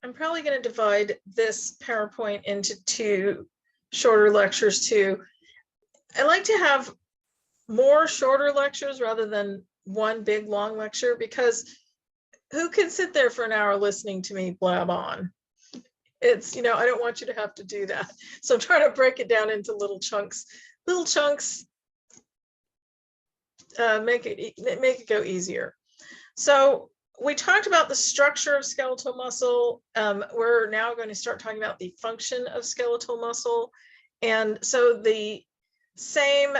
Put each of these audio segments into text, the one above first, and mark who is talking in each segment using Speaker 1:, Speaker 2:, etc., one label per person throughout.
Speaker 1: I'm probably going to divide this PowerPoint into 2 shorter lectures too. I like to have more shorter lectures rather than one big long lecture, because who can sit there for an hour listening to me blab on? It's, I don't want you to have to do that. So I'm trying to break it down into little chunks. Make it go easier. So we talked about the structure of skeletal muscle. We're now going to start talking about the function of skeletal muscle. And so the same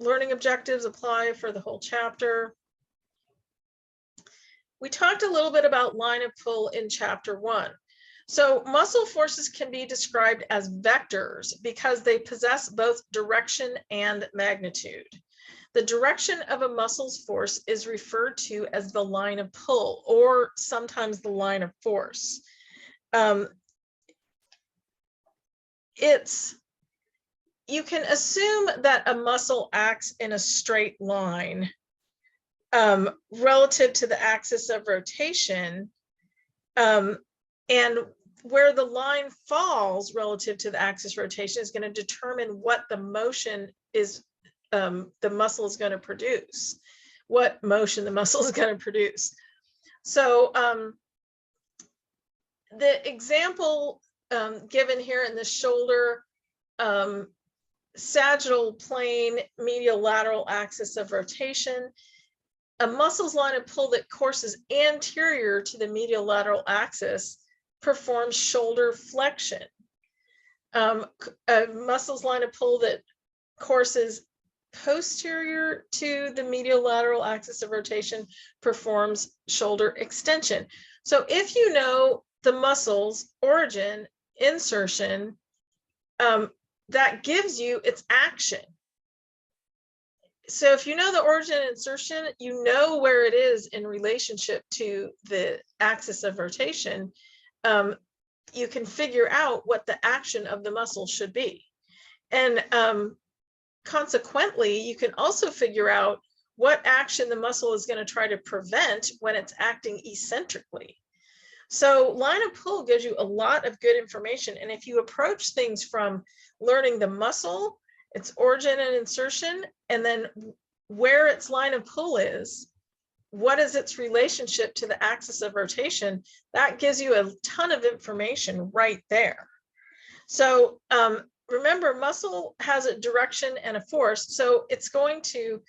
Speaker 1: learning objectives apply for the whole chapter. We talked a little bit about line of pull in chapter 1. So muscle forces can be described as vectors because they possess both direction and magnitude. The direction of a muscle's force is referred to as the line of pull, or sometimes the line of force. You can assume that a muscle acts in a straight line relative to the axis of rotation, and where the line falls relative to the axis rotation is going to determine what the motion is the muscle is going to produce, what motion the muscle is going to produce. So the example given here in the shoulder, sagittal plane, medial lateral axis of rotation, a muscle's line of pull that courses anterior to the medial lateral axis performs shoulder flexion. A muscle's line of pull that courses posterior to the medial lateral axis of rotation performs shoulder extension. So if you know the muscle's origin, insertion, that gives you its action. So if you know the origin and insertion, you know where it is in relationship to the axis of rotation, you can figure out what the action of the muscle should be. And consequently, you can also figure out what action the muscle is going to try to prevent when it's acting eccentrically. So line of pull gives you a lot of good information. And if you approach things from learning the muscle, its origin and insertion, and then where its line of pull is, what is its relationship to the axis of rotation, that gives you a ton of information right there. So remember, muscle has a direction and a force. So it's going to,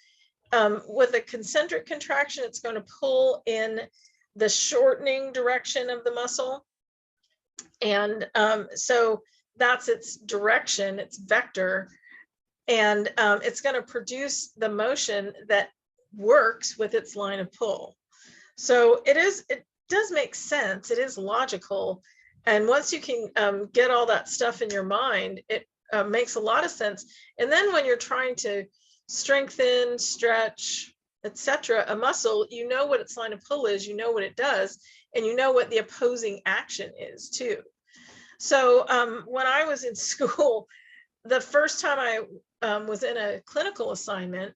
Speaker 1: with a concentric contraction, it's going to pull in the shortening direction of the muscle. And so that's its direction, its vector. And it's going to produce the motion that works with its line of pull. So it does make sense. It is logical. And once you can get all that stuff in your mind, it makes a lot of sense. And then when you're trying to strengthen, stretch, etc., a muscle, you know what its line of pull is, you know what it does, and you know what the opposing action is too. So when I was in school, the first time I was in a clinical assignment,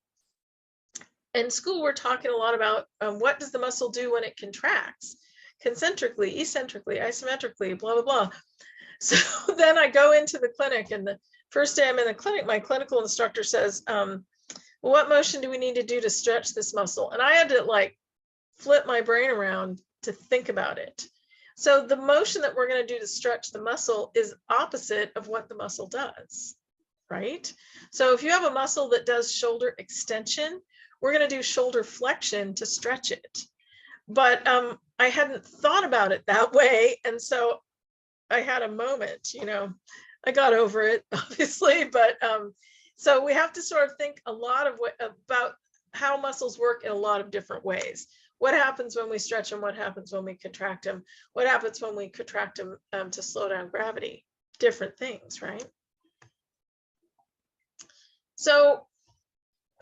Speaker 1: in school, we're talking a lot about what does the muscle do when it contracts? Concentrically, eccentrically, isometrically, blah, blah, blah. So then I go into the clinic, and the first day I'm in the clinic, my clinical instructor says, well, what motion do we need to do to stretch this muscle? And I had to like flip my brain around to think about it. So the motion that we're going to do to stretch the muscle is opposite of what the muscle does, right? So if you have a muscle that does shoulder extension, we're going to do shoulder flexion to stretch it. But I hadn't thought about it that way. And so I had a moment, I got over it, obviously. But so we have to sort of think a lot about how muscles work in a lot of different ways. What happens when we stretch them? What happens when we contract them? What happens when we contract them to slow down gravity? Different things, right? So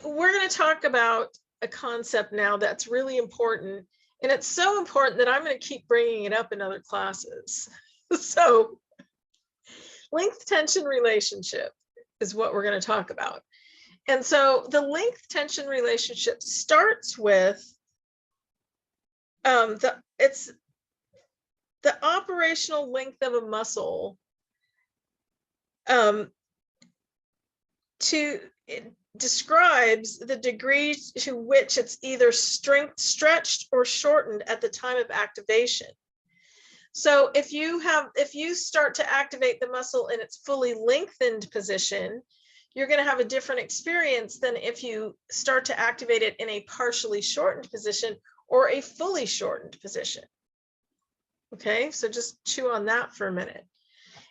Speaker 1: we're going to talk about a concept now that's really important. And it's so important that I'm going to keep bringing it up in other classes. So length tension relationship is what we're going to talk about. And so the length tension relationship starts with, the operational length of a muscle it describes the degree to which it's either stretched or shortened at the time of activation. So if you start to activate the muscle in its fully lengthened position, you're going to have a different experience than if you start to activate it in a partially shortened position or a fully shortened position. Okay, so just chew on that for a minute.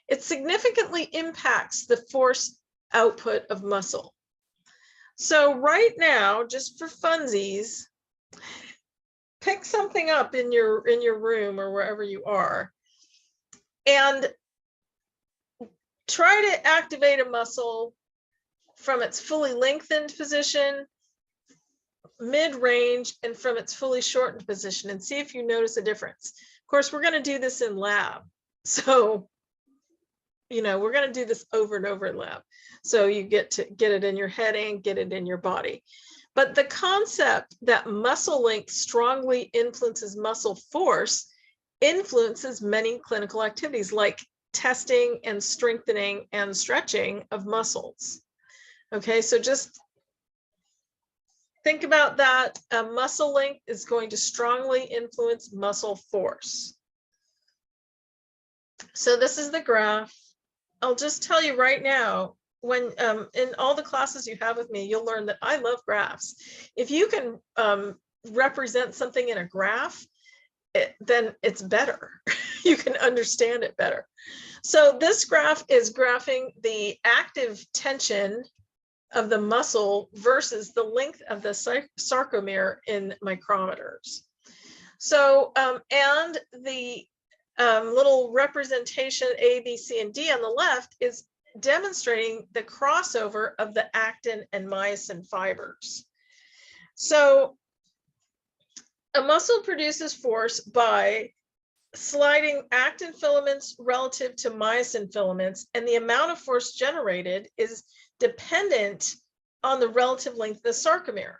Speaker 1: It significantly impacts the force output of muscle. So right now, just for funsies, pick something up in your room or wherever you are and try to activate a muscle from its fully lengthened position, mid-range, and from its fully shortened position, and see if you notice a difference. Of course, we're going to do this in lab. So, you know, we're going to do this over and over in lab. So you get to get it in your head and get it in your body. But the concept that muscle length strongly influences muscle force influences many clinical activities like testing and strengthening and stretching of muscles. Okay, so just think about that. Muscle length is going to strongly influence muscle force. So this is the graph. I'll just tell you right now, when in all the classes you have with me, you'll learn that I love graphs. If you can represent something in a graph, then it's better. You can understand it better. So this graph is graphing the active tension of the muscle versus the length of the sarcomere in micrometers. So, and the little representation A, B, C, and D on the left is demonstrating the crossover of the actin and myosin fibers. So a muscle produces force by sliding actin filaments relative to myosin filaments, and the amount of force generated is dependent on the relative length of the sarcomere.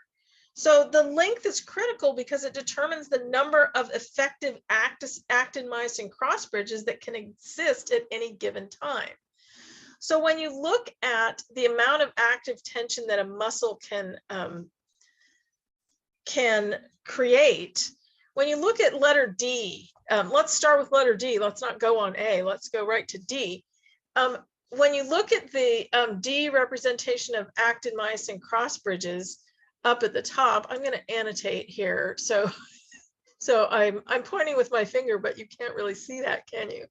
Speaker 1: So the length is critical because it determines the number of effective actin-myosin cross bridges that can exist at any given time. So when you look at the amount of active tension that a muscle can create, when you look at letter D, let's start with letter D. Let's not go on A. Let's go right to D. When you look at the D representation of actin-myosin cross bridges up at the top, I'm going to annotate here. So I'm pointing with my finger, but you can't really see that, can you?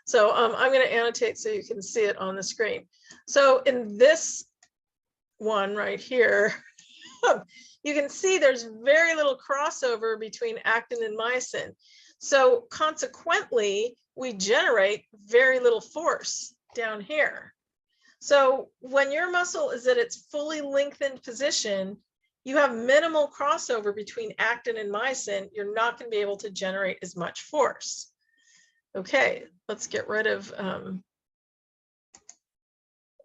Speaker 1: So I'm going to annotate so you can see it on the screen. So in this one right here, you can see there's very little crossover between actin and myosin. So consequently, we generate very little force down here. So when your muscle is at its fully lengthened position, you have minimal crossover between actin and myosin. You're not going to be able to generate as much force. Okay, let's get rid of,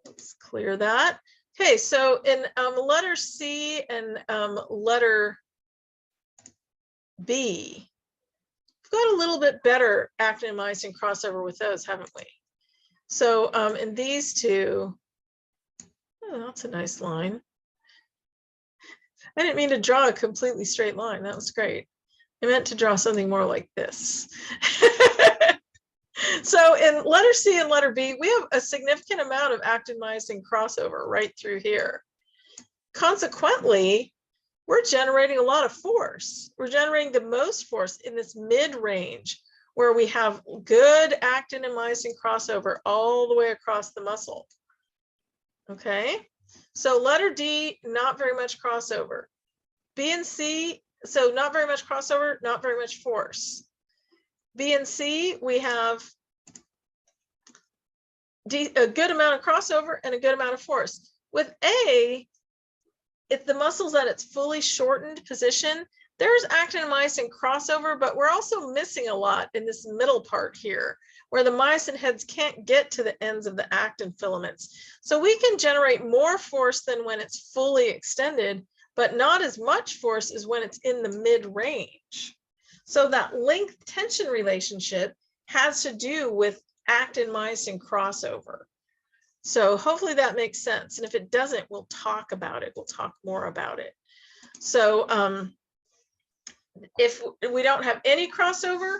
Speaker 1: let's clear that. Okay, so in letter C and letter B, we've got a little bit better actin and myosin crossover with those, haven't we? So in these two, oh, that's a nice line. I didn't mean to draw a completely straight line. That was great. I meant to draw something more like this. So in letter C and letter B, we have a significant amount of actin-myosin crossover right through here. Consequently, we're generating a lot of force. We're generating the most force in this mid-range where we have good actin and myosin crossover all the way across the muscle. Okay, so letter D, not very much crossover. B and C, so not very much crossover, not very much force. B and C, we have a good amount of crossover and a good amount of force. With A, if the muscle's at its fully shortened position, there's actin and myosin crossover, but we're also missing a lot in this middle part here, where the myosin heads can't get to the ends of the actin filaments. So we can generate more force than when it's fully extended, but not as much force as when it's in the mid-range. So that length tension relationship has to do with actin-myosin crossover. So hopefully that makes sense. And if it doesn't, we'll talk about it. We'll talk more about it. So if we don't have any crossover,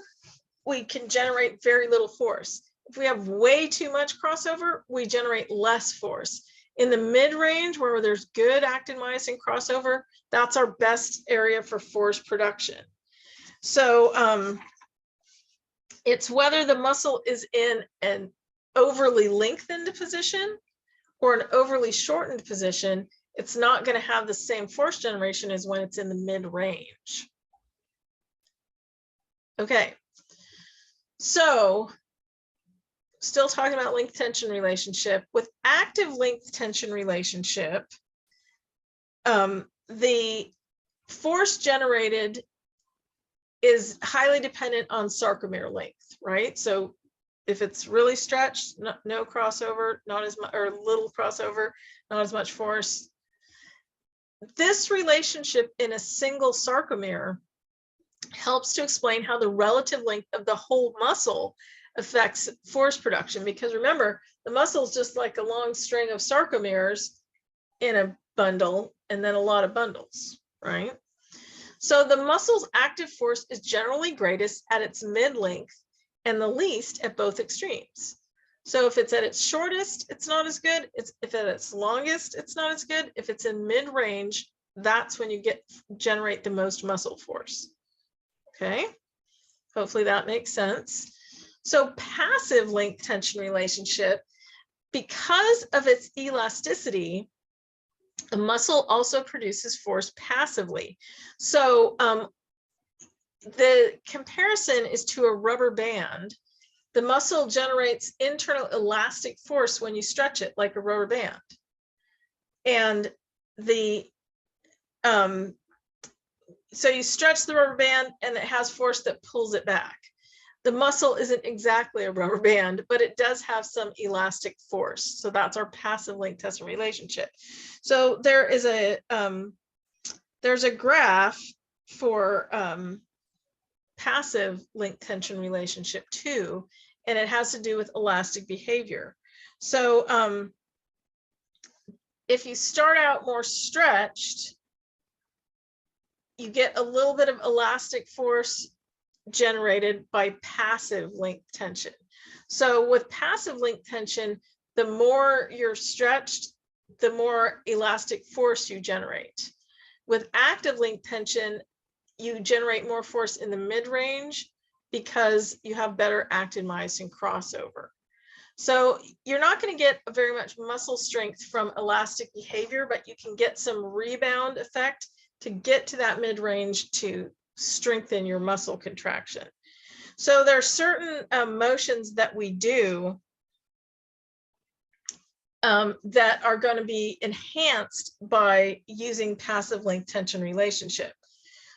Speaker 1: we can generate very little force. If we have way too much crossover, we generate less force. In the mid-range, where there's good actin-myosin crossover, that's our best area for force production. So it's whether the muscle is in an overly lengthened position or an overly shortened position, it's not going to have the same force generation as when it's in the mid-range. Okay, so still talking about length tension relationship. With active length tension relationship, the force generated is highly dependent on sarcomere length, right? So if it's really stretched, no crossover, not as much, or little crossover, not as much force. This relationship in a single sarcomere helps to explain how the relative length of the whole muscle affects force production, because remember, the muscle is just like a long string of sarcomeres in a bundle and then a lot of bundles, right? So the muscle's active force is generally greatest at its mid-length and the least at both extremes. So if it's at its shortest, it's not as good. If at its longest, it's not as good. If it's in mid-range, that's when you generate the most muscle force. Okay, hopefully that makes sense. So passive length tension relationship, because of its elasticity, the muscle also produces force passively. So the comparison is to a rubber band. The muscle generates internal elastic force when you stretch it like a rubber band. And so you stretch the rubber band and it has force that pulls it back. The muscle isn't exactly a rubber band, but it does have some elastic force. So that's our passive length tension relationship. So there is there's a graph for passive length tension relationship too, and it has to do with elastic behavior. So if you start out more stretched, you get a little bit of elastic force generated by passive length tension. So with passive length tension, the more you're stretched, the more elastic force you generate. With active length tension, you generate more force in the mid-range because you have better actin-myosin crossover. So you're not going to get very much muscle strength from elastic behavior, but you can get some rebound effect to get to that mid-range to strengthen your muscle contraction. So there are certain motions that we do that are going to be enhanced by using passive length tension relationship.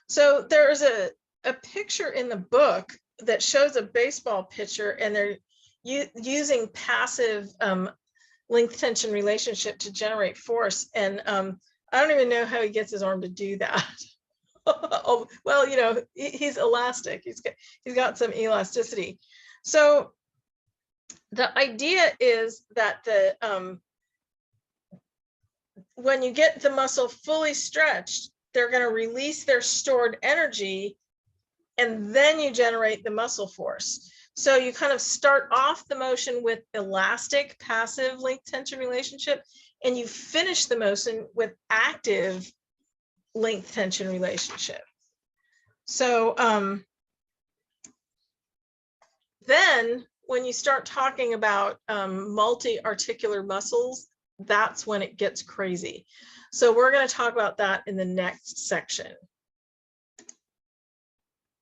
Speaker 1: So there's a picture in the book that shows a baseball pitcher, and they're using passive length tension relationship to generate force. And I don't even know how he gets his arm to do that. Oh, well, you know, he's elastic. He's got some elasticity. So the idea is that when you get the muscle fully stretched, they're going to release their stored energy, and then you generate the muscle force. So you kind of start off the motion with elastic passive length tension relationship, and you finish the motion with active length tension relationship. So then when you start talking about multi-articular muscles, that's when it gets crazy. So we're going to talk about that in the next section.